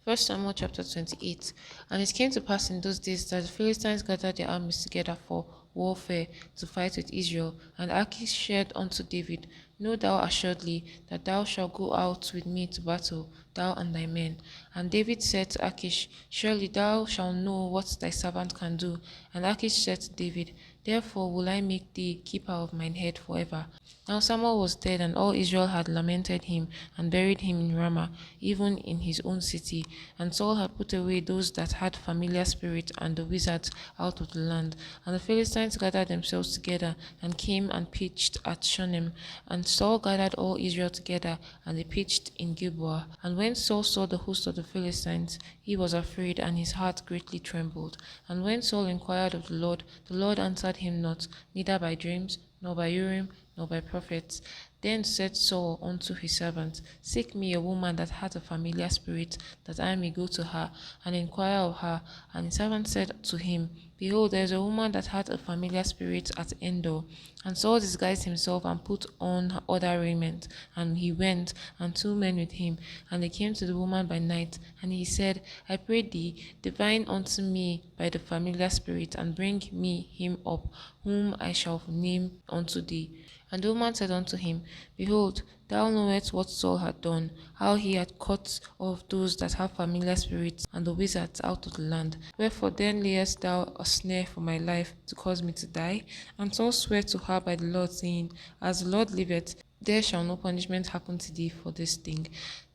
First Samuel chapter 28. And it came to pass in those days that the Philistines gathered their armies together for warfare to fight with Israel. And Achish said unto David, Know thou assuredly that thou shalt go out with me to battle, thou and thy men. And David said to Achish, Surely thou shalt know what thy servant can do. And Achish said to David, Therefore will I make thee keeper of mine head forever. Now Samuel was dead, and all Israel had lamented him, and buried him in Ramah, even in his own city. And Saul had put away those that had familiar spirits and the wizards out of the land. And the Philistines gathered themselves together, and came and pitched at Shunem. And Saul gathered all Israel together, and they pitched in Gilboa. And when Saul saw the host of the Philistines, he was afraid, and his heart greatly trembled. And when Saul inquired of the Lord answered him not, neither by dreams, nor by Urim, nor by prophets. Then said Saul unto his servants, Seek me a woman that hath a familiar spirit, that I may go to her, and inquire of her. And his servant said to him, Behold, there is a woman that hath a familiar spirit at Endor. And Saul disguised himself, and put on other raiment, and he went, and 2 men with him. And they came to the woman by night, and he said, I pray thee, divine unto me by the familiar spirit, and bring me him up, whom I shall name unto thee. And the woman said unto him, Behold, thou knowest what Saul had done, how he had cut off those that have familiar spirits and the wizards out of the land. Wherefore then layest thou a snare for my life, to cause me to die? And Saul sware to her by the Lord, saying, As the Lord liveth, there shall no punishment happen to thee for this thing.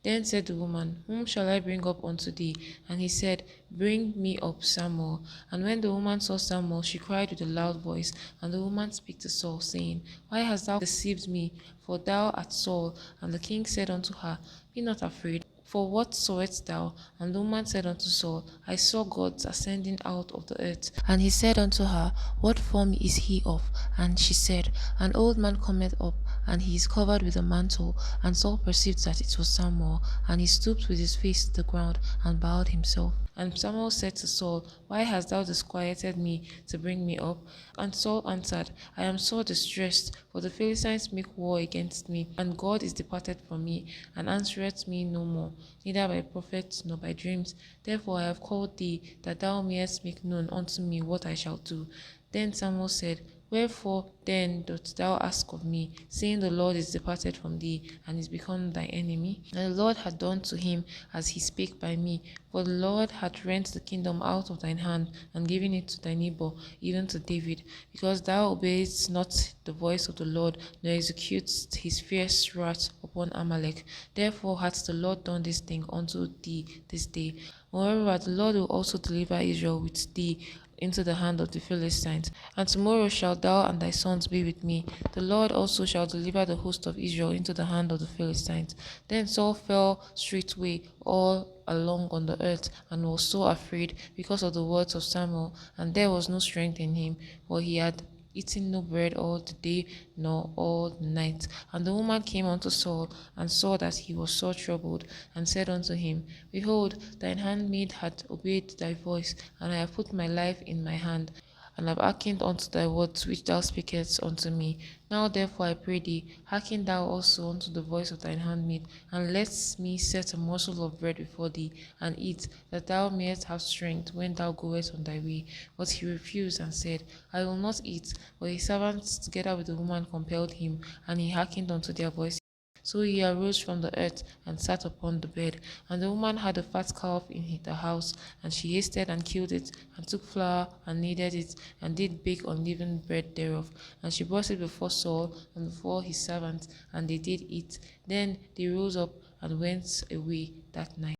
Then said the woman, Whom shall I bring up unto thee? And he said, Bring me up Samuel. And when the woman saw Samuel, she cried with a loud voice. And the woman spake to Saul, saying, Why hast thou deceived me? For thou art Saul. And the king said unto her, Be not afraid. For what sawest thou? And the woman said unto Saul, I saw gods ascending out of the earth. And he said unto her, What form is he of? And she said, An old man cometh up, and he is covered with a mantle. And Saul perceived that it was Samuel, and he stooped with his face to the ground, and bowed himself. And Samuel said to Saul, Why hast thou disquieted me to bring me up? And Saul answered, I am sore distressed, for the Philistines make war against me, and God is departed from me, and answereth me no more, neither by prophets nor by dreams. Therefore I have called thee, that thou mayest make known unto me what I shall do. Then Samuel said, Wherefore then dost thou ask of me, seeing the Lord is departed from thee, and is become thy enemy? And the Lord had done to him as he spake by me, for the Lord hath rent the kingdom out of thine hand, and given it to thy neighbor, even to David, because thou obeyedst not the voice of the Lord, nor executedst his fierce wrath upon Amalek. Therefore hath the Lord done this thing unto thee this day. Moreover, the Lord will also deliver Israel with thee into the hand of the Philistines. And tomorrow shalt thou and thy sons be with me. The Lord also shall deliver the host of Israel into the hand of the Philistines. Then Saul fell straightway all along on the earth, and was so afraid because of the words of Samuel, and there was no strength in him, for he had eaten no bread all the day nor all the night. And the woman came unto Saul, and saw that he was sore troubled, and said unto him, Behold, thine handmaid hath obeyed thy voice, and I have put my life in my hand, and have hearkened unto thy words which thou speakest unto me. Now therefore I pray thee, hearken thou also unto the voice of thine handmaid, and let me set a morsel of bread before thee, and eat, that thou mayest have strength when thou goest on thy way. But he refused, and said, I will not eat. But his servants together with the woman compelled him, and he hearkened unto their voice. So he arose from the earth, and sat upon the bed. And the woman had a fat calf in the house, and she hasted and killed it, and took flour, and kneaded it, and did bake unleavened bread thereof. And she brought it before Saul, and before his servants, and they did eat. Then they rose up, and went away that night.